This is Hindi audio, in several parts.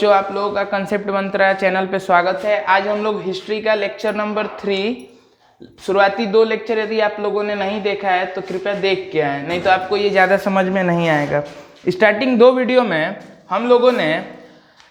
बच्चों, आप लोगों का कंसेप्ट मंत्रा चैनल पे स्वागत है। आज हम लोग हिस्ट्री का लेक्चर नंबर 3, शुरुआती 2 लेक्चर यदि आप लोगों ने नहीं देखा है तो कृपया देख के आए, नहीं तो आपको ये ज़्यादा समझ में नहीं आएगा। स्टार्टिंग 2 वीडियो में हम लोगों ने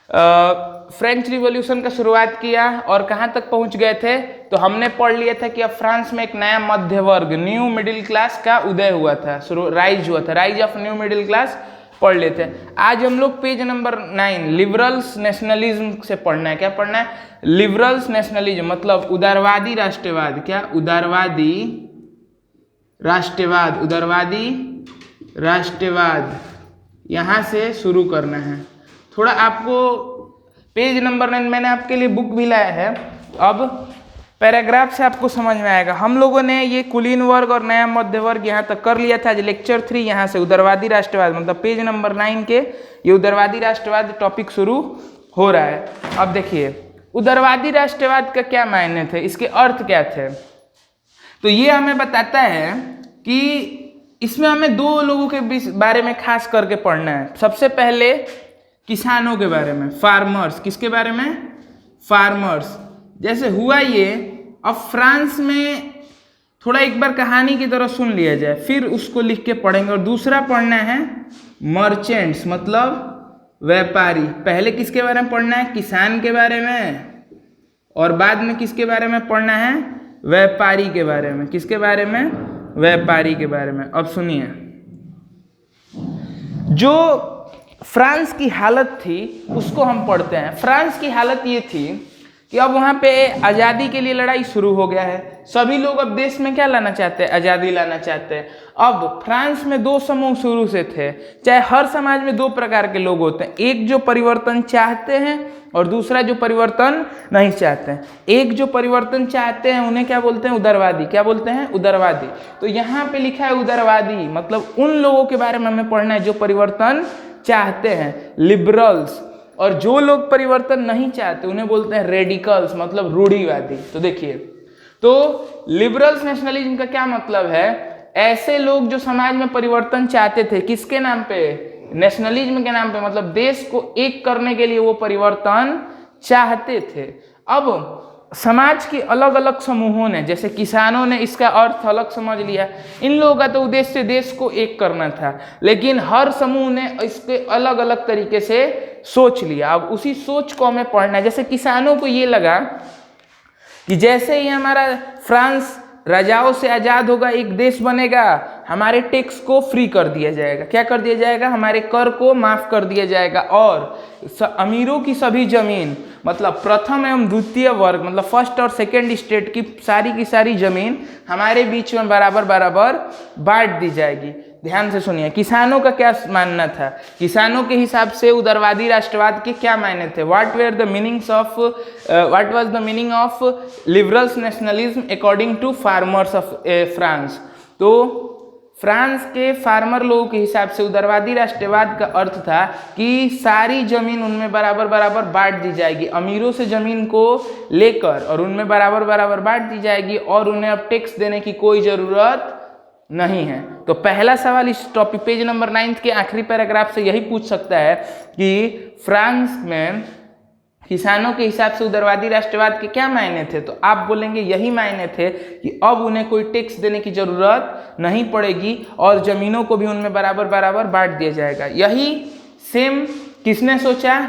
फ्रेंच रिवॉल्यूशन का शुरुआत किया और कहाँ तक पहुँच गए थे, तो हमने पढ़ लिया था कि अब फ्रांस में एक नया मध्य वर्ग, न्यू मिडिल क्लास का उदय हुआ था, राइज हुआ था, rise of new middle class पढ़ लेते हैं। आज हम लोग पेज नंबर 9 लिबरल्स नेशनलिज्म से पढ़ना है। क्या पढ़ना है? लिबरल्स नेशनलिज्म मतलब उदारवादी राष्ट्रवाद। क्या? उदारवादी राष्ट्रवाद, उदारवादी राष्ट्रवाद यहाँ से शुरू करना है। थोड़ा आपको पेज नंबर 9 मैंने आपके लिए बुक भी लाया है, अब पैराग्राफ से आपको समझ में आएगा। हम लोगों ने ये कुलीन वर्ग और नया मध्य वर्ग यहाँ तक कर लिया था। आज लेक्चर 3 यहाँ से उदारवादी राष्ट्रवाद मतलब पेज नंबर 9 के ये उदारवादी राष्ट्रवाद टॉपिक शुरू हो रहा है। अब देखिए उदारवादी राष्ट्रवाद का क्या मायने थे, इसके अर्थ क्या थे, तो ये हमें बताता है कि इसमें हमें 2 लोगों के बारे में खास करके पढ़ना है। सबसे पहले किसानों के बारे में, फार्मर्स। किसके बारे में? फार्मर्स। जैसे हुआ ये, अब फ्रांस में थोड़ा एक बार कहानी की तरह सुन लिया जाए, फिर उसको लिख के पढ़ेंगे। और दूसरा पढ़ना है मर्चेंट्स मतलब व्यापारी। पहले किसके बारे में पढ़ना है? किसान के बारे में, और बाद में किसके बारे में पढ़ना है? व्यापारी के बारे में। किसके बारे में? व्यापारी के बारे में। अब सुनिए, जो फ्रांस की हालत थी उसको हम पढ़ते हैं। फ्रांस की हालत ये थी कि अब वहाँ पे आज़ादी के लिए लड़ाई शुरू हो गया है। सभी लोग अब देश में क्या लाना चाहते हैं? आज़ादी लाना चाहते हैं। अब फ्रांस में 2 समूह शुरू से थे, चाहे हर समाज में 2 प्रकार के लोग होते हैं, एक जो परिवर्तन चाहते हैं और दूसरा जो परिवर्तन नहीं चाहते हैं। एक जो परिवर्तन चाहते हैं उन्हें क्या बोलते हैं? उदारवादी। क्या बोलते हैं? उदारवादी। तो यहाँ पे लिखा है उदारवादी मतलब उन लोगों के बारे में हमें पढ़ना है जो परिवर्तन चाहते हैं, लिबरल्स। और जो लोग परिवर्तन नहीं चाहते उन्हें बोलते हैं रेडिकल्स मतलब रूढ़िवादी। तो देखिए, तो लिबरल्स नेशनलिज्म का क्या मतलब है? ऐसे लोग जो समाज में परिवर्तन चाहते थे, किसके नाम पे? नेशनलिज्म के नाम पे, मतलब देश को एक करने के लिए वो परिवर्तन चाहते थे। अब समाज के अलग अलग समूहों ने, जैसे किसानों ने इसका अर्थ अलग समझ लिया, इन लोगों का तो उद्देश्य देश को एक करना था, लेकिन हर समूह ने इसके अलग अलग तरीके से सोच लिया। अब उसी सोच को हमें पढ़ना है। जैसे किसानों को ये लगा कि जैसे ही हमारा फ्रांस राजाओं से आज़ाद होगा, एक देश बनेगा, हमारे टैक्स को फ्री कर दिया जाएगा। क्या कर दिया जाएगा? हमारे कर को माफ़ कर दिया जाएगा, और अमीरों की सभी जमीन मतलब प्रथम एवं द्वितीय वर्ग मतलब फर्स्ट और सेकंड स्टेट की सारी जमीन हमारे बीच में बराबर बराबर बांट दी जाएगी। ध्यान से सुनिए, किसानों का क्या मानना था? किसानों के हिसाब से उदारवादी राष्ट्रवाद के क्या मायने थे? What was the meaning of liberals nationalism according to farmers of France. तो फ्रांस के फार्मर लोगों के हिसाब से उदारवादी राष्ट्रवाद का अर्थ था कि सारी जमीन उनमें बराबर बराबर बांट दी जाएगी, अमीरों से जमीन को लेकर और उनमें बराबर बराबर बांट दी जाएगी, और उन्हें अब टैक्स देने की कोई ज़रूरत नहीं है। तो पहला सवाल इस टॉपिक पेज नंबर 9 के आखिरी पैराग्राफ से यही पूछ सकता है कि फ्रांस में किसानों के हिसाब से उदारवादी राष्ट्रवाद के क्या मायने थे? तो आप बोलेंगे यही मायने थे कि अब उन्हें कोई टैक्स देने की जरूरत नहीं पड़ेगी और जमीनों को भी उनमें बराबर बराबर बांट दिया जाएगा। यही सेम किसने सोचा?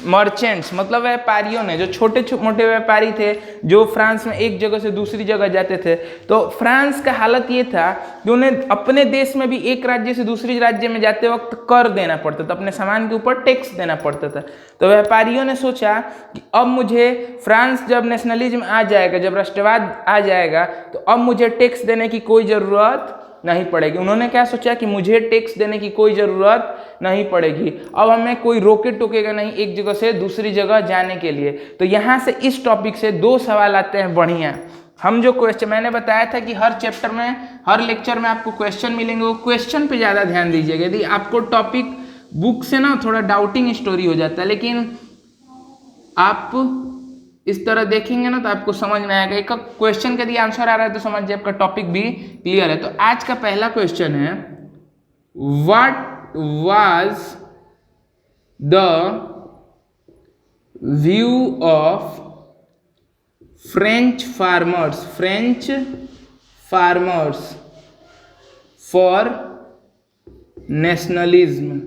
मर्चेंट्स मतलब व्यापारियों ने, जो छोटे मोटे व्यापारी थे जो फ्रांस में एक जगह से दूसरी जगह जाते थे। तो फ्रांस का हालत ये था कि उन्हें अपने देश में भी एक राज्य से दूसरी राज्य में जाते वक्त कर देना पड़ता था, अपने सामान के ऊपर टैक्स देना पड़ता था। तो व्यापारियों ने सोचा कि अब मुझे फ्रांस जब नेशनलिज्म आ जाएगा, जब राष्ट्रवाद आ जाएगा, तो अब मुझे टैक्स देने की कोई ज़रूरत नहीं पड़ेगी। उन्होंने क्या सोचा कि मुझे टैक्स देने की कोई ज़रूरत नहीं पड़ेगी, अब हमें कोई रोके टोकेगा नहीं एक जगह से दूसरी जगह जाने के लिए। तो यहाँ से इस टॉपिक से 2 सवाल आते हैं बढ़िया। हम जो क्वेश्चन मैंने बताया था कि हर चैप्टर में, हर लेक्चर में आपको क्वेश्चन मिलेंगे, वो क्वेश्चन पे ज़्यादा ध्यान दीजिएगा। यदि आपको टॉपिक बुक से ना थोड़ा डाउटिंग स्टोरी हो जाता है, लेकिन आप इस तरह देखेंगे ना तो आपको समझ में आएगा। एक क्वेश्चन का यदि आंसर आ रहा है तो समझिए आपका टॉपिक भी क्लियर है। तो आज का पहला क्वेश्चन है, what was the view of French farmers for nationalism.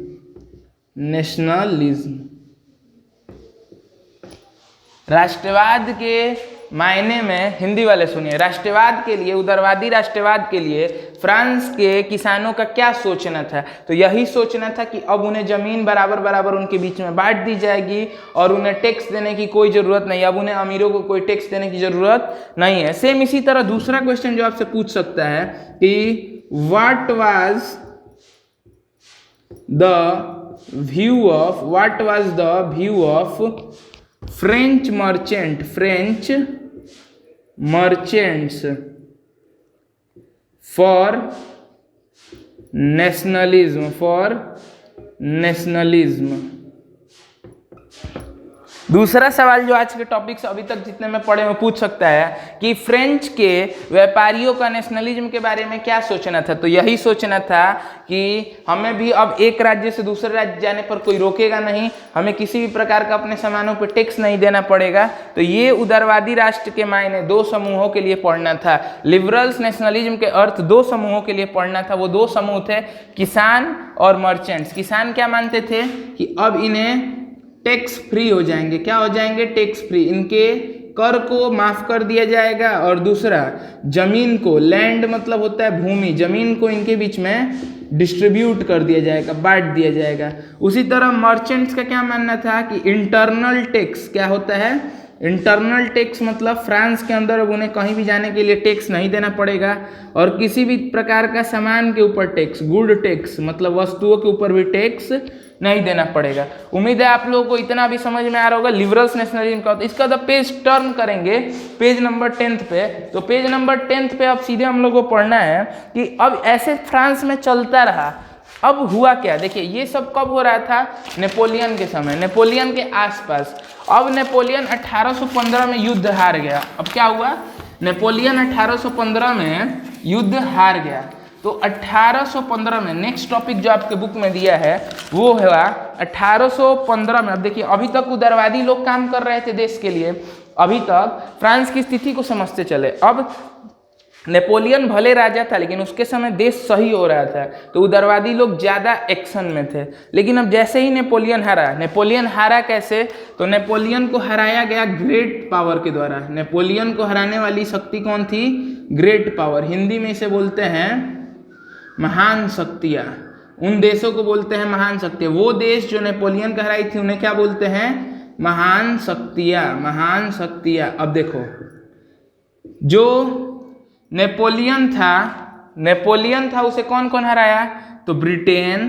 राष्ट्रवाद के मायने में, हिंदी वाले सुनिए, राष्ट्रवाद के लिए, उदारवादी राष्ट्रवाद के लिए फ्रांस के किसानों का क्या सोचना था? तो यही सोचना था कि अब उन्हें जमीन बराबर बराबर उनके बीच में बांट दी जाएगी और उन्हें टैक्स देने की कोई जरूरत नहीं, अब उन्हें अमीरों को कोई टैक्स देने की जरूरत नहीं है। सेम इसी तरह दूसरा क्वेश्चन जो आपसे पूछ सकता है कि what was the view of French merchants for nationalism. दूसरा सवाल जो आज के टॉपिक से अभी तक जितने में पढ़े में पूछ सकता है कि फ्रेंच के व्यापारियों का नेशनलिज्म के बारे में क्या सोचना था? तो यही सोचना था कि हमें भी अब एक राज्य से दूसरे राज्य जाने पर कोई रोकेगा नहीं, हमें किसी भी प्रकार का अपने सामानों पर टैक्स नहीं देना पड़ेगा। तो ये उदारवादी राष्ट्र के मायने दो समूहों के लिए पढ़ना था। लिबरल्स नेशनलिज्म के अर्थ दो समूहों के लिए पढ़ना था। वो दो समूह थे किसान और मर्चेंट्स। किसान क्या मानते थे कि अब इन्हें टैक्स फ्री हो जाएंगे। क्या हो जाएंगे? Tax free. इनके कर को माफ कर दिया जाएगा और दूसरा जमीन को, लैंड मतलब होता है भूमि, जमीन को इनके बीच में डिस्ट्रीब्यूट कर दिया जाएगा, बांट दिया जाएगा। उसी तरह मर्चेंट्स का क्या मानना था कि इंटरनल टैक्स क्या होता है? इंटरनल टैक्स मतलब फ्रांस के अंदर अब उन्हें कहीं भी जाने के लिए टैक्स नहीं देना पड़ेगा और किसी भी प्रकार का सामान के ऊपर टैक्स, गुड टैक्स मतलब वस्तुओं के ऊपर भी टैक्स नहीं देना पड़ेगा। उम्मीद है आप लोगों को इतना भी समझ में आ रहा होगा लिबरल्स नेशनलिज्म का। इसका तो पेज टर्न करेंगे पेज नंबर 10 पे। तो पेज नंबर 10 पे अब सीधे हम लोग को पढ़ना है कि अब ऐसे फ्रांस में चलता रहा। अब हुआ क्या? देखिए ये सब कब हो रहा था? नेपोलियन के समय, नेपोलियन के आसपास। अब नेपोलियन 1815 में युद्ध हार गया। अब क्या हुआ? नेपोलियन 1815 में युद्ध हार गया। तो 1815 में नेक्स्ट टॉपिक जो आपके बुक में दिया है वो हुआ 1815 में। अब देखिए अभी तक उदारवादी लोग काम कर रहे थे देश के लिए, अभी तक फ्रांस की स्थिति को समझते चले। अब नेपोलियन भले राजा था लेकिन उसके समय देश सही हो रहा था तो उदारवादी लोग ज़्यादा एक्शन में थे। लेकिन अब जैसे ही नेपोलियन हारा कैसे? तो नेपोलियन को हराया गया ग्रेट पावर के द्वारा। नेपोलियन को हराने वाली शक्ति कौन थी? Great power. हिंदी में इसे बोलते हैं महान शक्तियाँ। उन देशों को बोलते हैं महान शक्तियाँ। वो देश जो नेपोलियन को हराई थी उन्हें क्या बोलते हैं? महान शक्तियाँ। अब देखो जो नेपोलियन था उसे कौन कौन हराया? तो ब्रिटेन,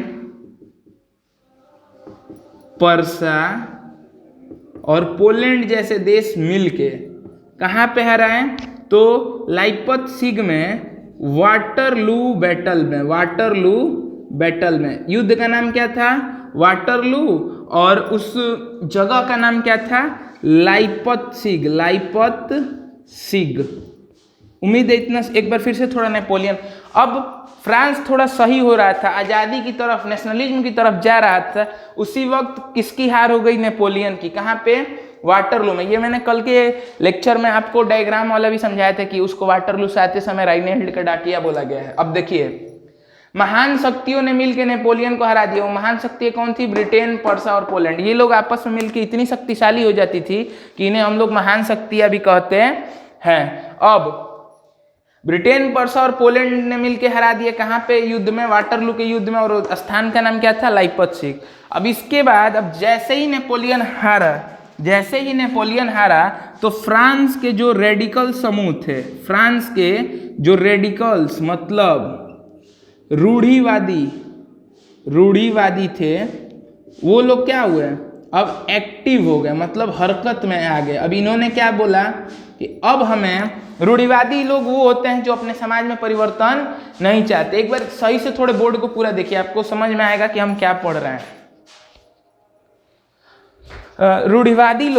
पर्सा और पोलैंड जैसे देश मिलके कहाँ पे हराए? तो लाइपत्सिग में वाटरलू बैटल में। युद्ध का नाम क्या था? वाटरलू। और उस जगह का नाम क्या था? लाइपत्सिग। उम्मीद है इतना। एक बार फिर से थोड़ा नेपोलियन। अब फ्रांस थोड़ा सही हो रहा था, आज़ादी की तरफ, नेशनलिज्म की तरफ जा रहा था। उसी वक्त किसकी हार हो गई? नेपोलियन की। कहाँ पे? वाटरलू में। ये मैंने कल के लेक्चर में आपको डायग्राम वाला भी समझाया था कि उसको वाटरलू से आते समय राइनहेल्ड का डाकिया बोला गया है। अब देखिए महान शक्तियों ने मिलकर नेपोलियन को हरा दिया। वो महान शक्तियाँ कौन थी? ब्रिटेन, पर्सा और पोलैंड। ये लोग आपस में मिलकर इतनी शक्तिशाली हो जाती थी कि इन्हें हम लोग महान शक्तियाँ भी कहते हैं। अब ब्रिटेन, पर्सा और पोलैंड ने मिलकर हरा दिया। कहाँ पे? युद्ध में, वाटरलू के युद्ध में। और स्थान का नाम क्या था? लाइपत्सिग। अब इसके बाद अब जैसे ही नेपोलियन हारा तो फ्रांस के जो रेडिकल समूह थे, फ्रांस के जो रेडिकल्स मतलब रूढ़िवादी थे, वो लोग क्या हुए? अब एक्टिव हो गए, मतलब हरकत में आ गए। अब इन्होंने क्या बोला कि अब हमें, रूढ़िवादी लोग वो होते हैं जो अपने समाज में परिवर्तन नहीं चाहते। एक बार सही से थोड़े बोर्ड को पूरा देखिए, आपको समझ में आएगा कि हम क्या पढ़ रहे हैं। रूढ़िवादी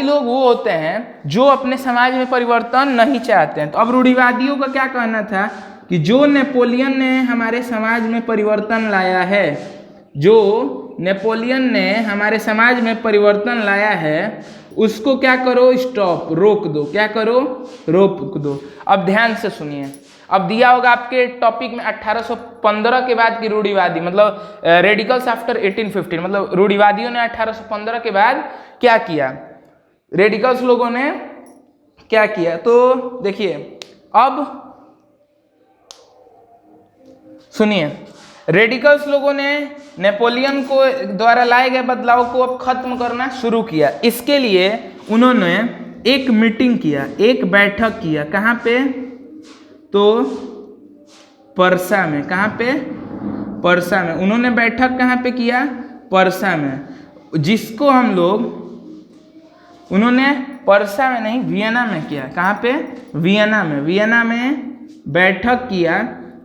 लोग वो होते हैं जो अपने समाज में परिवर्तन नहीं चाहते हैं। तो अब रूढ़िवादियों का क्या कहना था कि जो नेपोलियन ने हमारे समाज में परिवर्तन लाया है, जो नेपोलियन ने हमारे समाज में परिवर्तन लाया है उसको क्या करो, स्टॉप, रोक दो। क्या करो, रोक दो। अब ध्यान से सुनिए, अब दिया होगा आपके टॉपिक में 1815 के बाद की रूढ़िवादी, मतलब रेडिकल्स आफ्टर 1815, मतलब रूढ़िवादियों ने 1815 के बाद क्या किया, रेडिकल्स लोगों ने क्या किया। तो देखिए, अब सुनिए, रेडिकल्स लोगों ने नेपोलियन को द्वारा लाए गए बदलाव को अब खत्म करना शुरू किया। इसके लिए उन्होंने एक मीटिंग किया, एक बैठक किया। कहाँ पे, तो परसा में। कहाँ पे, परसा में। उन्होंने बैठक कहाँ पे किया, परसा में, जिसको हम लोग, उन्होंने परसा में नहीं, वियना में किया। कहाँ पे, वियना में। वियना में बैठक किया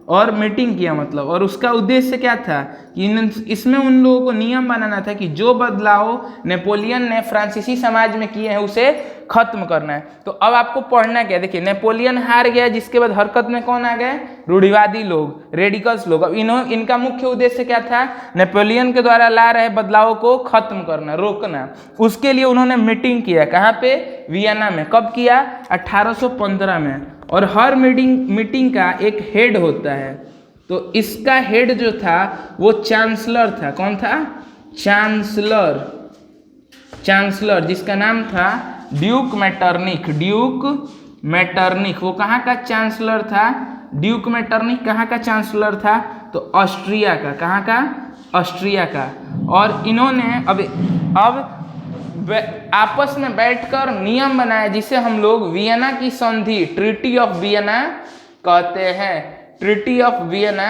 और मीटिंग किया, मतलब, और उसका उद्देश्य क्या था कि इसमें उन लोगों को नियम बनाना था कि जो बदलाव नेपोलियन ने फ्रांसीसी समाज में किए हैं उसे खत्म करना है। तो अब आपको पढ़ना क्या, देखिए, नेपोलियन हार गया, जिसके बाद हरकत में कौन आ गए, रूढ़िवादी लोग, रेडिकल्स लोग। अब इनका मुख्य उद्देश्य क्या था, नेपोलियन के द्वारा ला रहे बदलावों को खत्म करना, रोकना। उसके लिए उन्होंने मीटिंग किया। कहाँ पे, वियना में। कब किया, 1815 में। और हर मीटिंग का एक हेड होता है, तो इसका हेड जो था वो चांसलर था। कौन था, चांसलर, चांसलर, जिसका नाम था ड्यूक मेटरनिक। ड्यूक मेटरनिक, वो कहाँ का चांसलर था, ड्यूक मेटरनिक कहाँ का चांसलर था, तो ऑस्ट्रिया का। कहाँ का, ऑस्ट्रिया का। और इन्होंने अब आपस में बैठकर नियम बनाया, जिसे हम लोग वियना की संधि, ट्रीटी ऑफ वियना कहते हैं। ट्रीटी ऑफ वियना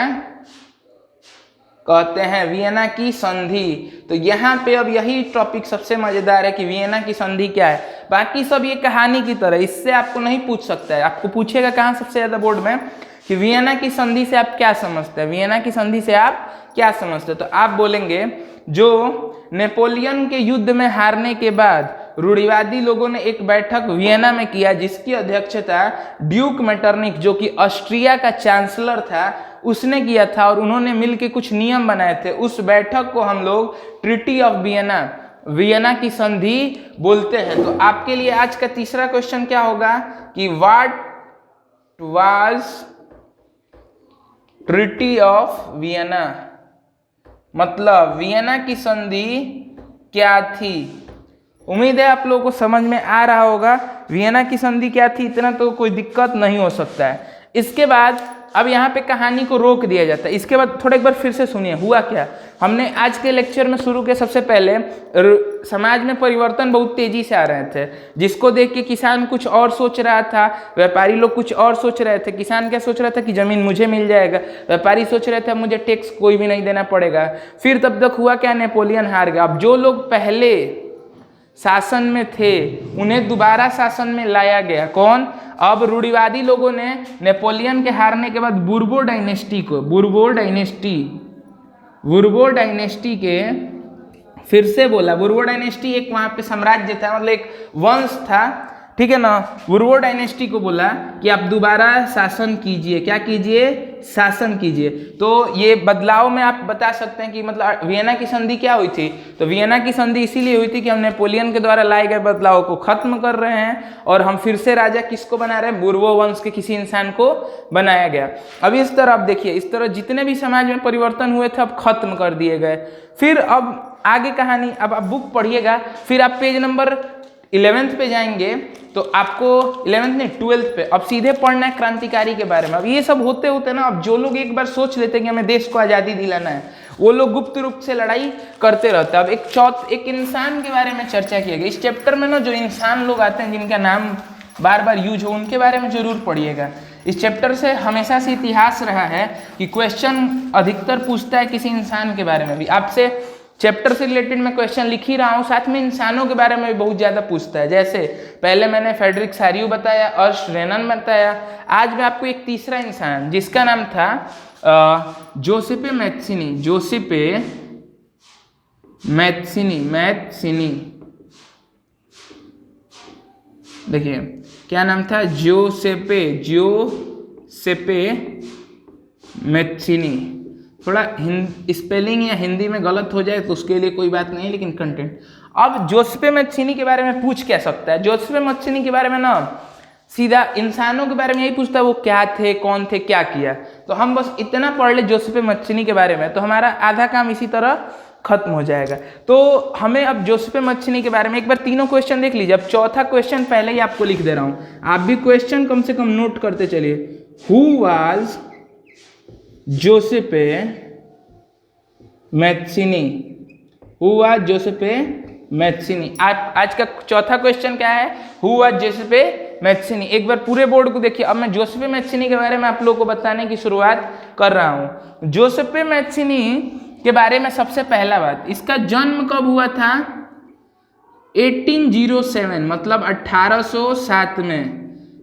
कहते हैं, वियना की संधि। तो यहाँ पे अब यही टॉपिक सबसे मजेदार है कि वियना की संधि क्या है। बाकी सब ये कहानी की तरह, इससे आपको नहीं पूछ सकता है। आपको पूछेगा कहाँ सबसे ज्यादा बोर्ड में कि वियना की संधि से आप क्या समझते हैं, वियना की संधि से आप क्या समझते हैं। तो आप बोलेंगे, जो नेपोलियन के युद्ध में हारने के बाद रूढ़िवादी लोगों ने एक बैठक वियना में किया, जिसकी अध्यक्षता ड्यूक मेटरनिक, जो कि ऑस्ट्रिया का चांसलर था, उसने किया था। और उन्होंने मिलकर कुछ नियम बनाए थे। उस बैठक को हम लोग ट्रीटी ऑफ वियना, वियना की संधि बोलते हैं। तो आपके लिए आज का तीसरा क्वेश्चन क्या होगा कि what was treaty of Vienna, मतलब वियना की संधि क्या थी। उम्मीद है आप लोगों को समझ में आ रहा होगा वियना की संधि क्या थी, इतना तो कोई दिक्कत नहीं हो सकता है। इसके बाद अब यहाँ पे कहानी को रोक दिया जाता है। इसके बाद थोड़ा एक बार फिर से सुनिए हुआ क्या। हमने आज के लेक्चर में शुरू किया, सबसे पहले समाज में परिवर्तन बहुत तेजी से आ रहे थे, जिसको देख के किसान कुछ और सोच रहा था, व्यापारी लोग कुछ और सोच रहे थे। किसान क्या सोच रहा था कि जमीन मुझे मिल जाएगा, व्यापारी सोच रहे थे मुझे टैक्स कोई भी नहीं देना पड़ेगा। फिर तब तक हुआ क्या, नेपोलियन हार गया। अब जो लोग पहले शासन में थे उन्हें दोबारा शासन में लाया गया। कौन, अब रूढ़िवादी लोगों ने नेपोलियन के हारने के बाद बूर्बो डायनेस्टी को, बूर्बो डायनेस्टी के फिर से बोला। बूर्बो डायनेस्टी एक वहाँ पे साम्राज्य था, मतलब एक वंश था, ठीक है ना। बूर्बो डायनेस्टी को बोला कि आप दोबारा शासन कीजिए। क्या कीजिए, शासन कीजिए। तो ये बदलाव में आप बता सकते हैं कि मतलब वियना की संधि क्या हुई थी। तो वियना की संधि इसीलिए हुई थी कि हम नेपोलियन के द्वारा लाए गए बदलाव को खत्म कर रहे हैं और हम फिर से राजा किसको बना रहे हैं, बूर्बो वंश के किसी इंसान को बनाया गया। अब इस तरह आप देखिए, इस तरह जितने भी समाज में परिवर्तन हुए थे अब खत्म कर दिए गए। फिर अब आगे कहानी, अब आप बुक पढ़िएगा, फिर आप पेज नंबर 11th पे जाएंगे तो आपको 11th नहीं 12th पे अब सीधे पढ़ना है क्रांतिकारी के बारे में। अब ये सब होते होते ना, अब जो लोग एक बार सोच लेते हैं कि हमें देश को आज़ादी दिलाना है, वो लोग गुप्त रूप से लड़ाई करते रहते हैं। अब एक इंसान के बारे में चर्चा की गई इस चैप्टर में ना, जो इंसान लोग आते हैं जिनका नाम बार बार यूज हो, उनके बारे में जरूर पढ़िएगा। इस चैप्टर से हमेशा से इतिहास रहा है कि क्वेश्चन अधिकतर पूछता है किसी इंसान के बारे में भी। आपसे चैप्टर से रिलेटेड मैं क्वेश्चन लिख ही रहा हूँ, साथ में इंसानों के बारे में भी बहुत ज़्यादा पूछता है। जैसे पहले मैंने फ्रेडरिक सारियू बताया, अर्स्ट रेनन बताया, आज मैं आपको एक तीसरा इंसान जिसका नाम था जोसेपे मैथ्सिनी। जोसेपे मैथ्सिनी, देखिए क्या नाम था, जोसेपे मैथ्सिनी। थोड़ा स्पेलिंग या हिंदी में गलत हो जाए तो उसके लिए कोई बात नहीं, लेकिन कंटेंट। अब जोसेफे मैत्सिनी के बारे में पूछ क्या सकता है? जोसेफे मैत्सिनी के बारे में ना सीधा इंसानों के बारे में यही पूछता है, वो क्या थे, कौन थे, क्या किया। तो हम बस इतना पढ़ ले जोसेफे मैत्सिनी के बारे में तो हमारा आधा काम इसी तरह खत्म हो जाएगा। तो हमें अब जोसेफे मैत्सिनी के बारे में एक बार तीनों क्वेश्चन देख लीजिए। अब चौथा क्वेश्चन पहले ही आपको लिख दे रहा हूं, आप भी क्वेश्चन कम से कम नोट करते चलिए। Who was Giuseppe Mazzini? Who was Giuseppe Mazzini? आज का चौथा क्वेश्चन क्या है? Who was Giuseppe Mazzini. एक बार पूरे बोर्ड को देखिए। अब मैं जोसेफे मैत्सिनी के बारे में आप लोगों को बताने की शुरुआत कर रहा हूं। जोसेफे मैत्सिनी के बारे में सबसे पहला बात, इसका जन्म कब हुआ था? 1807 मतलब 1807 में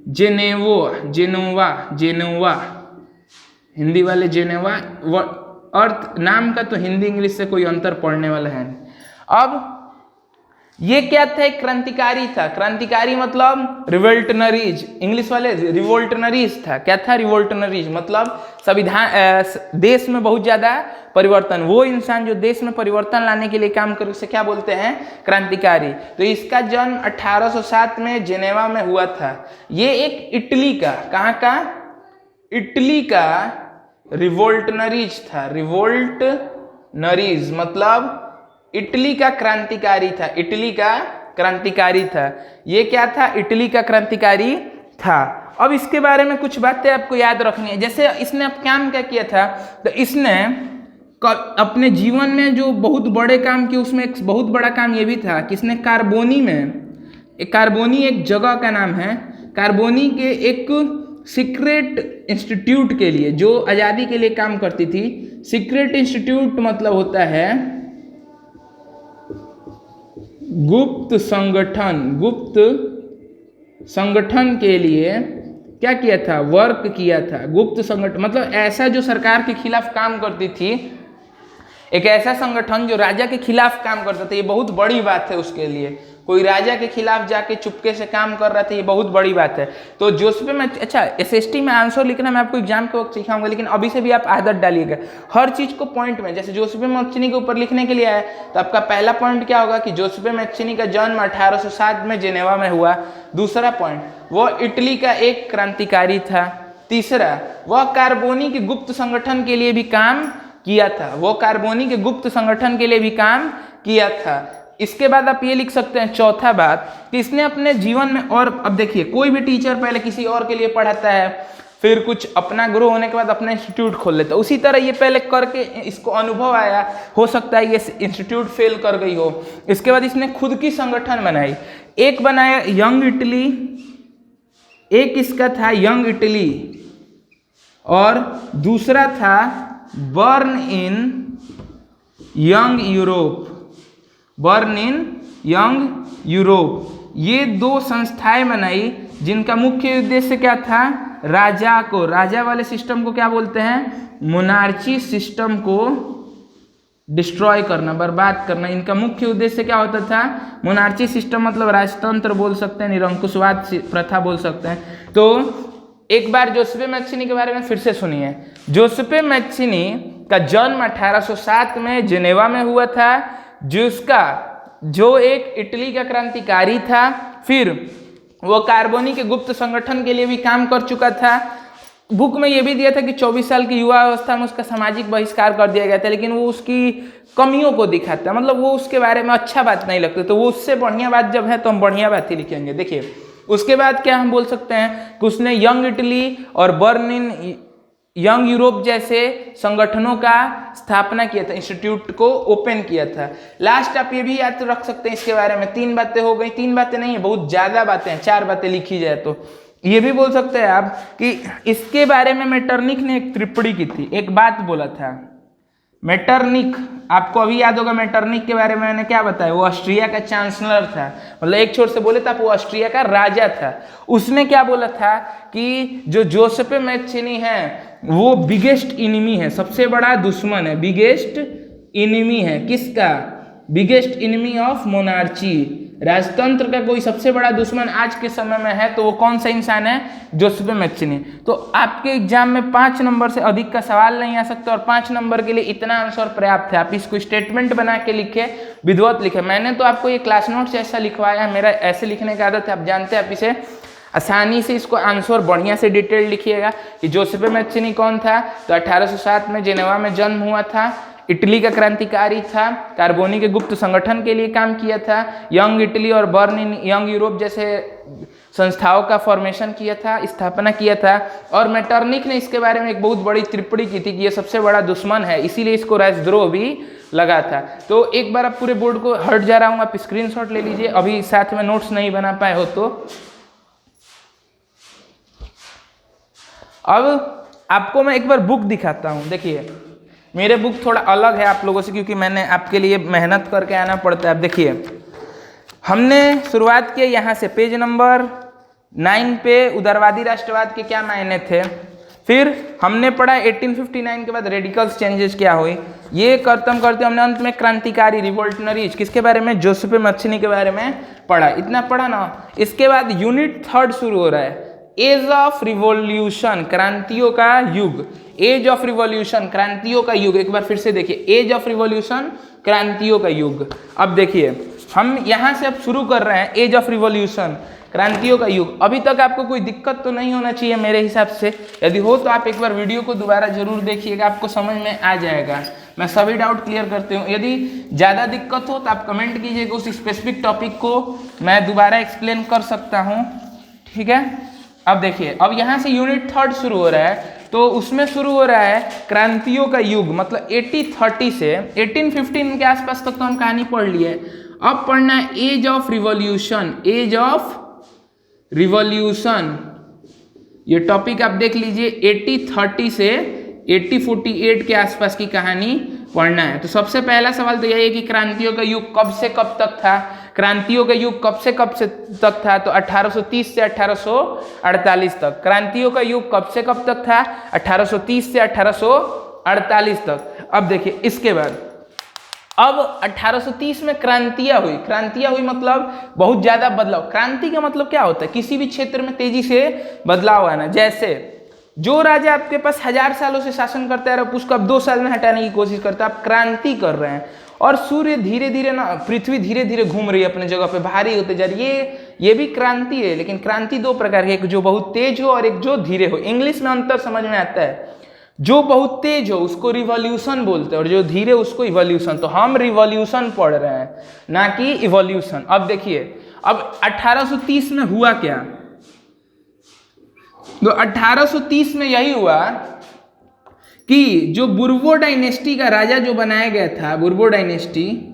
जेनोवा, हिंदी वाले जेनेवा, अर्थ नाम का तो हिंदी इंग्लिश से कोई अंतर पड़ने वाला है नहीं। अब ये क्या था? एक क्रांतिकारी था। क्रांतिकारी मतलब रिवोल्टनरीज, इंग्लिश वाले रिवोल्टनरीज था। क्या था? रिवोल्टनरीज मतलब संविधान, देश में बहुत ज्यादा परिवर्तन, वो इंसान जो देश में परिवर्तन लाने के लिए काम करे उसे क्या बोलते हैं? क्रांतिकारी। तो इसका जन्म 1807 में जेनेवा में हुआ था। ये एक इटली का, कहाँ का? इटली का रिवोल्टनरीज था। रिवोल्टनरीज मतलब इटली का क्रांतिकारी था। इटली का क्रांतिकारी था। ये क्या था? इटली का क्रांतिकारी था। अब इसके बारे में कुछ बातें आपको याद रखनी है। जैसे इसने अब काम क्या किया था, तो इसने अपने जीवन में जो बहुत बड़े काम किए उसमें एक बहुत बड़ा काम ये भी था कि इसने कार्बोनी में, कार्बोनी एक जगह का नाम है, कार्बोनी के एक सीक्रेट इंस्टीट्यूट के लिए जो आज़ादी के लिए काम करती थी। सीक्रेट इंस्टीट्यूट मतलब होता है गुप्त संगठन। गुप्त संगठन के लिए क्या किया था? वर्क किया था। गुप्त संगठन मतलब ऐसा जो सरकार के खिलाफ काम करती थी, एक ऐसा संगठन जो राजा के खिलाफ काम करता था। ये बहुत बड़ी बात है उसके लिए। कोई राजा के खिलाफ जाके चुपके से काम कर रहा था, ये बहुत बड़ी बात है। तो जोसेफे में, अच्छा एसएसटी में आंसर लिखना मैं आपको एग्जाम के वक्त सिखाऊंगा, लेकिन अभी से भी आप आदत डालिएगा हर चीज को पॉइंट में। जैसे जोसेफे मैत्सिनी के ऊपर लिखने के लिए आया तो आपका पहला पॉइंट क्या होगा कि जोसेफे मैत्सिनी का जन्म 1807 में जेनेवा में हुआ। दूसरा पॉइंट, वो इटली का एक क्रांतिकारी था। तीसरा, वह कार्बोनी के गुप्त संगठन के लिए भी काम किया था। वो कार्बोनी के गुप्त संगठन के लिए भी काम किया था। इसके बाद आप ये लिख सकते हैं चौथा बात कि इसने अपने जीवन में, और अब देखिए कोई भी टीचर पहले किसी और के लिए पढ़ाता है, फिर कुछ अपना ग्रो होने के बाद अपना इंस्टीट्यूट खोल लेता है। उसी तरह ये पहले करके इसको अनुभव आया, हो सकता है ये इंस्टीट्यूट फेल कर गई हो। इसके बाद इसने खुद की संगठन बनाई। एक बनाया यंग इटली, एक इसका था यंग इटली, और दूसरा था बर्न इन यंग यूरोप। बर्न इन यंग यूरोप। ये दो संस्थाएं बनाई जिनका मुख्य उद्देश्य क्या था? राजा को, राजा वाले सिस्टम को क्या बोलते हैं? मोनार्ची सिस्टम को डिस्ट्रॉय करना, बर्बाद करना। इनका मुख्य उद्देश्य क्या होता था? मोनार्ची सिस्टम मतलब राजतंत्र बोल सकते हैं, निरंकुशवाद प्रथा बोल सकते हैं। तो एक बार जोसेफे मैत्सिनी के बारे में फिर से सुनिए। जोसेफे मैत्सिनी का जन्म 1807 में जेनेवा में हुआ था, जो एक इटली का क्रांतिकारी था। फिर वो कार्बोनी के गुप्त संगठन के लिए भी काम कर चुका था। बुक में ये भी दिया था कि 24 साल की युवा अवस्था में उसका सामाजिक बहिष्कार कर दिया गया था, लेकिन वो उसकी कमियों को दिखाता, मतलब वो उसके बारे में अच्छा बात नहीं लगती। तो वो उससे बढ़िया बात जब है तो हम बढ़िया बात ही लिखेंगे। देखिए उसके बाद क्या हम बोल सकते हैं कि उसने यंग इटली और बर्न इन यंग यूरोप जैसे संगठनों का स्थापना किया था, इंस्टीट्यूट को ओपन किया था। लास्ट आप ये भी याद रख सकते हैं इसके बारे में, 3 बातें हो गई। 3 बातें नहीं है, बहुत ज्यादा बातें हैं, 4 बातें लिखी जाए तो ये भी बोल सकते हैं आप कि इसके बारे में मेटरनिक ने एक टिप्पणी की थी, एक बात बोला था। मेटरनिक, आपको अभी याद होगा मेटरनिक के बारे में मैंने क्या बताया, वो ऑस्ट्रिया का चांसलर था, मतलब एक छोर से बोले था वो ऑस्ट्रिया का राजा था। उसने क्या बोला था कि जो जोसेफे मैत्सिनी है वो बिगेस्ट इनिमी है, सबसे बड़ा दुश्मन है, बिगेस्ट इनिमी है। किसका? बिगेस्ट इनिमी ऑफ मोनार्ची, राजतंत्र का कोई सबसे बड़ा दुश्मन आज के समय में है तो वो कौन सा इंसान है? जोसेफ मैथ्यूनी। तो आपके एग्जाम में 5 नंबर से अधिक का सवाल नहीं आ सकता और 5 नंबर के लिए इतना आंसर पर्याप्त है। आप इसको स्टेटमेंट बना के लिखे, विधिवत लिखे। मैंने तो आपको ये क्लास नोट्स ऐसा लिखवाया है, मेरा ऐसे लिखने की आदत है, आप जानते हैं। आप इसे आसानी से इसको आंसर बढ़िया से डिटेल लिखिएगा कि जोसेफ मैथ्यूनी कौन था। तो 1807 में जेनेवा में जन्म हुआ था, इटली का क्रांतिकारी था, कार्बोनी के गुप्त संगठन के लिए काम किया था, यंग इटली और बर्न इन यंग यूरोप जैसे संस्थाओं का फॉर्मेशन किया था, स्थापना किया था। और मेटरनिक ने इसके बारे में एक बहुत बड़ी टिप्पणी की थी कि ये सबसे बड़ा दुश्मन है, इसीलिए इसको राजद्रोह भी लगा था। तो एक बार आप पूरे बोर्ड को हट जा रहा हूँ, आप स्क्रीनशॉट ले लीजिए, अभी साथ में नोट्स नहीं बना पाए हो तो। अब आपको मैं एक बार बुक दिखाता हूँ। देखिए मेरे बुक थोड़ा अलग है आप लोगों से, क्योंकि मैंने आपके लिए मेहनत करके आना पड़ता है। अब देखिए हमने शुरुआत की यहाँ से, पेज नंबर 9 पे उदारवादी राष्ट्रवाद के क्या मायने थे। फिर हमने पढ़ा 1859 के बाद रेडिकल्स चेंजेस क्या हुई। ये खत्म करते हमने अंत में क्रांतिकारी रिवोल्टनरीज किसके बारे में? जोसेफ मैथ्यूनी के बारे में पढ़ा। इतना पढ़ा ना। इसके बाद यूनिट 3 शुरू हो रहा है, एज ऑफ रिवॉल्यूशन, क्रांतियों का युग। एज ऑफ रिवॉल्यूशन, क्रांतियों का युग। एक बार फिर से देखिए, एज ऑफ रिवॉल्यूशन, क्रांतियों का युग। अब देखिए हम यहाँ से अब शुरू कर रहे हैं एज ऑफ रिवॉल्यूशन, क्रांतियों का युग। अभी तक आपको कोई दिक्कत तो नहीं होना चाहिए मेरे हिसाब से। यदि हो तो आप एक बार वीडियो को दोबारा जरूर देखिएगा, आपको समझ में आ जाएगा। मैं सभी डाउट क्लियर करती हूँ। यदि ज़्यादा दिक्कत हो तो आप कमेंट कीजिएगा, उस स्पेसिफिक टॉपिक को मैं दोबारा एक्सप्लेन कर सकता हूँ, ठीक है। अब देखिए, अब यहाँ से यूनिट 3 शुरू हो रहा है, तो उसमें शुरू हो रहा है क्रांतियों का युग, मतलब 1830 से 1815 के आसपास तक तो हम कहानी पढ़ लिए। अब पढ़ना है age of revolution. Age of revolution ये टॉपिक आप देख लीजिए, 1830 से 1848 के आसपास की कहानी पढ़ना है। तो सबसे पहला सवाल तो यही है कि क्रांतियों का युग कब से कब तक था। क्रांतियों का युग कब से कब से तक था? तो 1830 से 1848 तक। क्रांतियों का युग कब से कब तक था? 1830 से 1848 तक। अब देखिए इसके बाद अब 1830 में क्रांतियां हुई। क्रांतियां हुई मतलब बहुत ज्यादा बदलाव। क्रांति का मतलब क्या होता है? किसी भी क्षेत्र में तेजी से बदलाव आना। जैसे जो राजा आपके पास 1000 सालों से शासन करता है, उसको आप 2 साल में हटाने की कोशिश करते हैं, आप क्रांति कर रहे हैं। और सूर्य धीरे धीरे ना, पृथ्वी धीरे धीरे घूम रही है अपने जगह पे, भारी होते जा रही है, ये भी क्रांति है। लेकिन क्रांति 2 प्रकार की, एक जो बहुत तेज हो और एक जो धीरे हो। इंग्लिश में अंतर समझ में आता है। जो बहुत तेज हो उसको रिवॉल्यूशन बोलते हैं और जो धीरे उसको इवोल्यूशन। तो हम रिवॉल्यूशन पढ़ रहे हैं, ना कि इवोल्यूशन। अब देखिए, अब 1830 में हुआ क्या? तो 1830 में यही हुआ कि जो बुर्बो डायनेस्टी का राजा जो बनाया गया था, बुर्बो डायनेस्टी,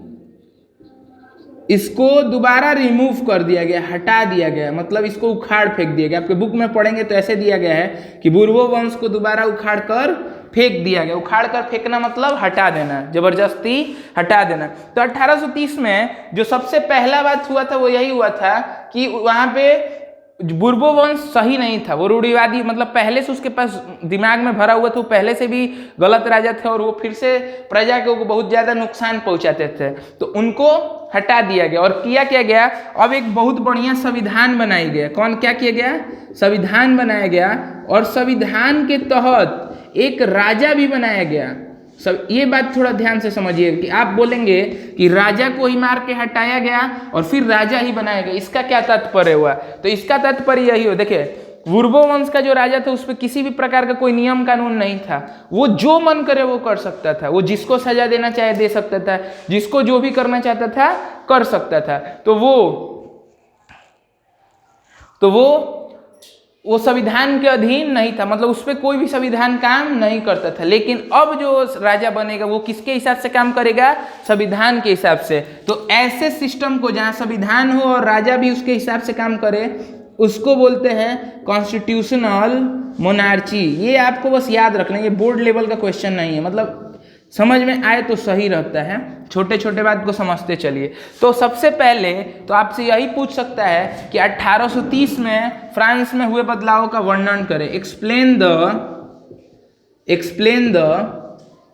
इसको दोबारा रिमूव कर दिया गया, हटा दिया गया, मतलब इसको उखाड़ फेंक दिया गया। आपके बुक में पढ़ेंगे तो ऐसे दिया गया है कि बुर्बो वंश को दोबारा उखाड़ कर फेंक दिया गया। उखाड़ कर फेंकना मतलब हटा देना, जबरदस्ती हटा देना। तो 1830 में जो सबसे पहला बात हुआ था वो यही हुआ था कि वहां पे बुर्बो वंश सही नहीं था, वो रूढ़िवादी, मतलब पहले से उसके पास दिमाग में भरा हुआ था, वो पहले से भी गलत राजा थे और वो फिर से प्रजा को बहुत ज्यादा नुकसान पहुंचाते थे। तो उनको हटा दिया गया और किया क्या गया, अब एक बहुत बढ़िया संविधान बनाई गया। कौन क्या किया गया? संविधान बनाया गया और संविधान के तहत एक राजा भी बनाया गया। सब ये बात थोड़ा ध्यान से समझिए कि आप बोलेंगे कि राजा को ही मार के हटाया गया और फिर राजा ही बनाया गया, इसका क्या तात्पर्य हुआ? तो इसका तात्पर्य यही हो, देखिए बुर्बो वंश का जो राजा था उस पर किसी भी प्रकार का कोई नियम कानून नहीं था। वो जो मन करे वो कर सकता था, वो जिसको सजा देना चाहे दे सकता था, जिसको जो भी करना चाहता था कर सकता था। तो वो संविधान के अधीन नहीं था, मतलब उस पर कोई भी संविधान काम नहीं करता था। लेकिन अब जो राजा बनेगा वो किसके हिसाब से काम करेगा? संविधान के हिसाब से। तो ऐसे सिस्टम को जहाँ संविधान हो और राजा भी उसके हिसाब से काम करे, उसको बोलते हैं कॉन्स्टिट्यूशनल मोनार्ची। ये आपको बस याद रखना, ये बोर्ड लेवल का क्वेश्चन नहीं है, मतलब समझ में आए तो सही रहता है, छोटे छोटे बात को समझते चलिए। तो सबसे पहले तो आपसे यही पूछ सकता है कि 1830 में फ्रांस में हुए बदलाव का वर्णन करें। Explain the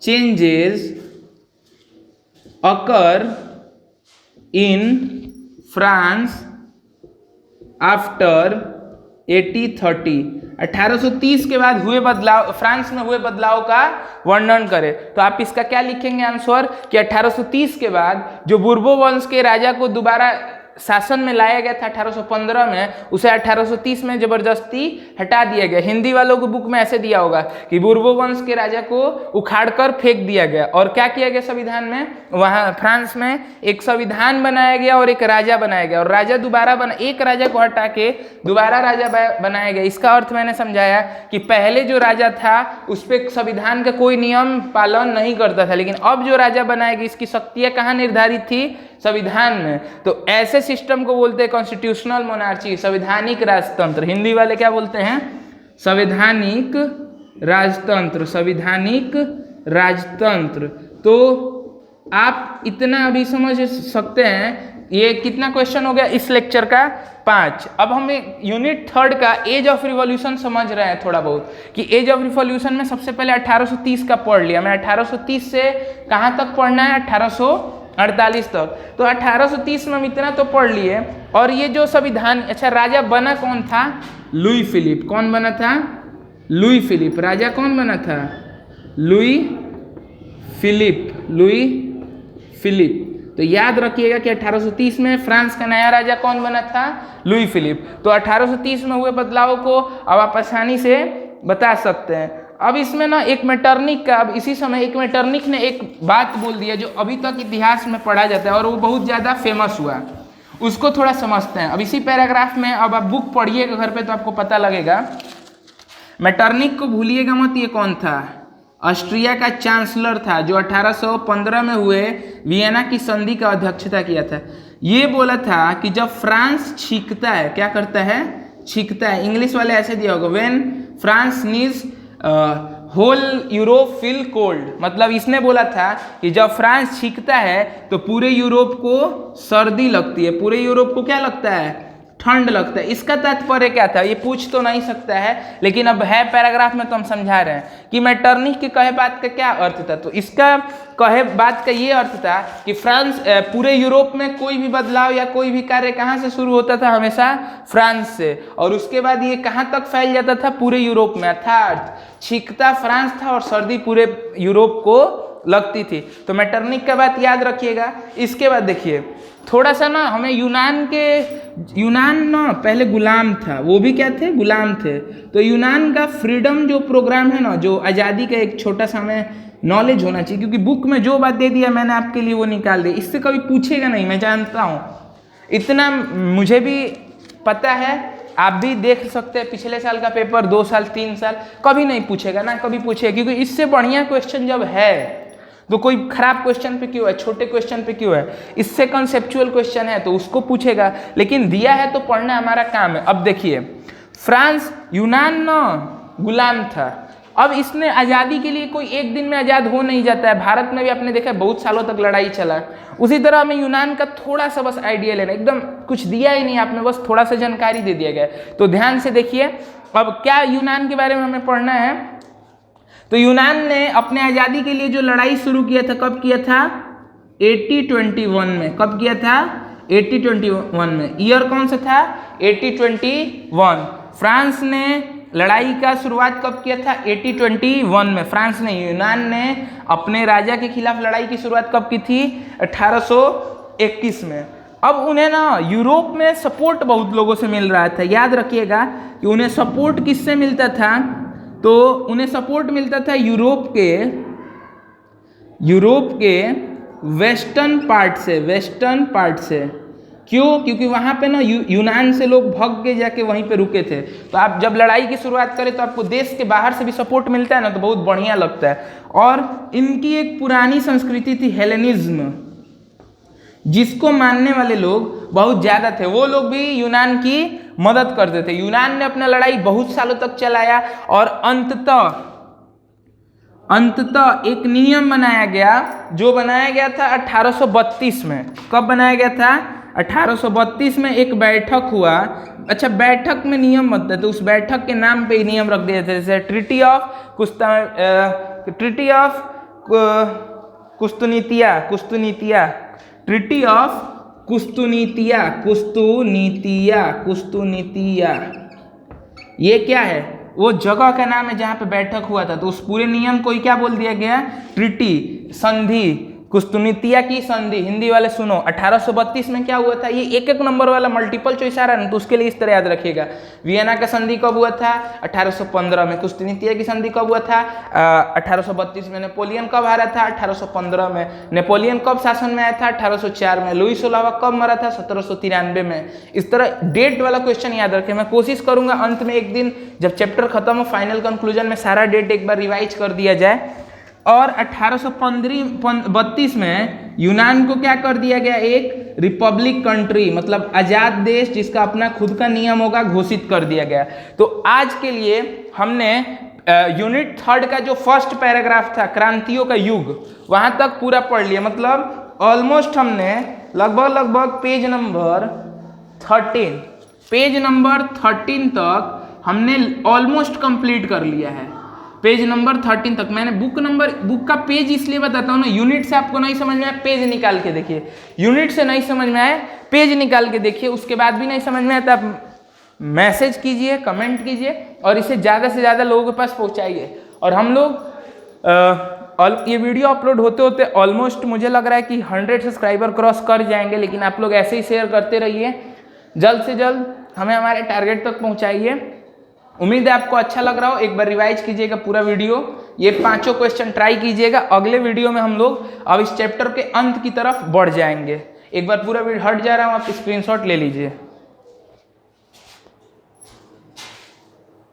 changes occur in France after 1830, 1830 के बाद हुए बदलाव, फ्रांस में हुए बदलाव का वर्णन करें। तो आप इसका क्या लिखेंगे आंसर कि 1830 के बाद जो बुर्बो वंश के राजा को दोबारा शासन में लाया गया था 1815 में, उसे 1830 में जबरदस्ती हटा दिया गया। हिंदी वालों को बुक में ऐसे दिया होगा कि बुर्बो वंश के राजा को उखाड़कर फेंक दिया गया और क्या किया गया संविधान में, वहाँ फ्रांस में एक संविधान बनाया गया और एक राजा बनाया गया, और राजा दोबारा एक राजा को हटा के दोबारा राजा बनाया गया। इसका अर्थ मैंने समझाया कि पहले जो राजा था उस पर संविधान का कोई नियम पालन नहीं करता था, लेकिन अब जो राजा बनाया गया इसकी शक्तियाँ कहाँ निर्धारित थी, संविधान में। तो ऐसे सिस्टम को बोलते हैं कॉन्स्टिट्यूशनल मोनार्ची, संवैधानिक राजतंत्र। हिंदी वाले क्या बोलते हैं, संवैधानिक राजतंत्र, संवैधानिक राजतंत्र। तो आप इतना अभी समझ सकते हैं। ये कितना क्वेश्चन हो गया इस लेक्चर का, 5। अब हम यूनिट 3 का एज ऑफ रिवॉल्यूशन समझ रहे हैं थोड़ा बहुत, कि एज ऑफ रिवॉल्यूशन में सबसे पहले 1830 का पढ़ लिया मैं। 1830 से कहाँ तक पढ़ना है, 1848 तक। तो 1830 में हम इतना तो पढ़ लिए। और ये जो संविधान, अच्छा राजा बना कौन था, लुई फिलिप। कौन बना था, लुई फिलिप। राजा कौन बना था, लुई फिलिप, लुई फिलिप। तो याद रखिएगा कि 1830 में फ्रांस का नया राजा कौन बना था, लुई फिलिप। तो 1830 में हुए बदलाव को अब आप आसानी से बता सकते हैं। अब इसमें ना एक मेटरनिक का, अब इसी समय एक मेटरनिक ने एक बात बोल दिया जो अभी तक इतिहास में पढ़ा जाता है और वो बहुत ज़्यादा फेमस हुआ, उसको थोड़ा समझते हैं। अब इसी पैराग्राफ में, अब आप बुक पढ़िएगा घर पे तो आपको पता लगेगा। मेटरनिक को भूलिएगा मत, ये कौन था, ऑस्ट्रिया का चांसलर था जो 1815 में हुए वियना की संधि का अध्यक्षता किया था। ये बोला था कि जब फ्रांस छींकता है, क्या करता है, छींकता है। इंग्लिश वाले ऐसे दिया होगा, when France sneezes whole Europe feel cold. मतलब इसने बोला था कि जब फ्रांस छींकता है तो पूरे यूरोप को सर्दी लगती है, पूरे यूरोप को क्या लगता है, ठंड लगता है। इसका तात्पर्य क्या था, ये पूछ तो नहीं सकता है, लेकिन अब है पैराग्राफ में तो हम समझा रहे हैं कि मेटरनिक के कहे बात का क्या अर्थ था। तो इसका कहे बात का ये अर्थ था कि फ्रांस, पूरे यूरोप में कोई भी बदलाव या कोई भी कार्य कहाँ से शुरू होता था, हमेशा फ्रांस से, और उसके बाद ये कहाँ तक फैल जाता था, पूरे यूरोप में। अर्थात छींकता फ्रांस था और सर्दी पूरे यूरोप को लगती थी। तो मेटरनिक का बात याद रखिएगा। इसके बाद देखिए थोड़ा सा ना हमें यूनान ना पहले गुलाम था, वो भी क्या थे, गुलाम थे। तो यूनान का फ्रीडम जो प्रोग्राम है ना, जो आज़ादी का एक छोटा सा हमें नॉलेज होना चाहिए, क्योंकि बुक में जो बात दे दिया मैंने आपके लिए वो निकाल दी। इससे कभी पूछेगा नहीं, मैं जानता हूँ, इतना मुझे भी पता है। आप भी देख सकते हैं पिछले साल का पेपर, 2 साल 3 साल, कभी नहीं पूछेगा ना, कभी पूछेगा, क्योंकि इससे बढ़िया क्वेश्चन जब है तो कोई खराब क्वेश्चन पे क्यों है, छोटे क्वेश्चन पे क्यों है। इससे कंसेप्चुअल क्वेश्चन है तो उसको पूछेगा, लेकिन दिया है तो पढ़ना हमारा काम है। अब देखिए फ्रांस, यूनान ना गुलाम था। अब इसने आज़ादी के लिए कोई एक दिन में आज़ाद हो नहीं जाता है। भारत में भी आपने देखा बहुत सालों तक लड़ाई चला। उसी तरह हमें यूनान का थोड़ा सा बस आइडिया लेना, एकदम कुछ दिया ही नहीं आपने, बस थोड़ा सा जानकारी दे दिया गया। तो ध्यान से देखिए अब क्या यूनान के बारे में हमें पढ़ना है। तो यूनान ने अपने आज़ादी के लिए जो लड़ाई शुरू किया था, कब किया था, 1821 में। कब किया था, 1821 में। ईयर कौन सा था, 1821। फ्रांस ने लड़ाई का शुरुआत कब किया था, 1821 में। फ्रांस ने, यूनान ने अपने राजा के खिलाफ लड़ाई की शुरुआत कब की थी, 1821 में। अब उन्हें ना यूरोप में सपोर्ट बहुत लोगों से मिल रहा था। याद रखिएगा कि उन्हें सपोर्ट किससे मिलता था, तो उन्हें सपोर्ट मिलता था यूरोप के वेस्टर्न पार्ट से। क्यों, क्योंकि वहाँ पे ना यूनान से लोग भाग के जाके वहीं पे रुके थे। तो आप जब लड़ाई की शुरुआत करें तो आपको देश के बाहर से भी सपोर्ट मिलता है ना, तो बहुत बढ़िया लगता है। और इनकी एक पुरानी संस्कृति थी हेलेनिज्म, जिसको मानने वाले लोग बहुत ज़्यादा थे। वो लोग भी यूनान की मदद करते थे। यूनान ने अपना लड़ाई बहुत सालों तक चलाया और अंततः एक नियम बनाया गया, जो बनाया गया था 1832 में। कब बनाया गया था, 1832 में एक बैठक हुआ। अच्छा, बैठक में नियम बनते तो उस बैठक के नाम पे ही नियम रख दिए थे, जैसे ट्रीटी ऑफ कुस्तुनितिया, ट्रीटी ऑफ कुस्तुनीतिया, कुस्तुनीतिया ये क्या है? वो जगह का नाम है जहां पे बैठक हुआ था। तो उस पूरे नियम को ही क्या बोल दिया गया? ट्रीटी, संधि। कुस्तुनीतिया की संधि, हिंदी वाले सुनो, 1832 में क्या हुआ था? ये एक एक नंबर वाला मल्टीपल चॉइस आ रहा है ना, तो उसके लिए इस तरह याद रखिएगा। वियना का संधि कब हुआ था? 1815 में। कुस्तुनीतिया की संधि कब हुआ था? 1832 में। नेपोलियन कब हारा था? 1815 में। नेपोलियन कब शासन में आया था? 1804 में। लुई 16वां कब मरा था? 1793 में। इस तरह डेट वाला क्वेश्चन याद रखें। मैं कोशिश करूंगा अंत में एक दिन जब चैप्टर खत्म हो, फाइनल कंक्लूजन में सारा डेट एक बार रिवाइज कर दिया जाए। और 1832 में यूनान को क्या कर दिया गया? एक रिपब्लिक कंट्री, मतलब आजाद देश जिसका अपना खुद का नियम होगा, घोषित कर दिया गया। तो आज के लिए हमने यूनिट 3 का जो फर्स्ट पैराग्राफ था, क्रांतियों का युग, वहां तक पूरा पढ़ लिया। मतलब ऑलमोस्ट हमने लगभग पेज नंबर 13 तक हमने ऑलमोस्ट कंप्लीट कर लिया है। पेज नंबर 13 तक। मैंने बुक का पेज इसलिए बताता हूँ ना, यूनिट से आपको नहीं समझ में आए पेज निकाल के देखिए, यूनिट से नहीं समझ में आए पेज निकाल के देखिए, उसके बाद भी नहीं समझ में आए तो आप मैसेज कीजिए, कमेंट कीजिए और इसे ज़्यादा से ज़्यादा लोगों के पास पहुँचाइए। और हम लोग ये वीडियो अपलोड होते होते ऑलमोस्ट मुझे लग रहा है कि 100 सब्सक्राइबर क्रॉस कर जाएंगे, लेकिन आप लोग ऐसे ही शेयर करते रहिए, जल्द से जल्द हमें हमारे टारगेट तक पहुँचाइए। उम्मीद है आपको अच्छा लग रहा हो। एक बार रिवाइज कीजिएगा पूरा वीडियो, ये 5 क्वेश्चन ट्राई कीजिएगा। अगले वीडियो में हम लोग अब इस चैप्टर के अंत की तरफ बढ़ जाएंगे। एक बार पूरा वीडियो हट जा रहा हूँ, आप स्क्रीनशॉट ले लीजिए।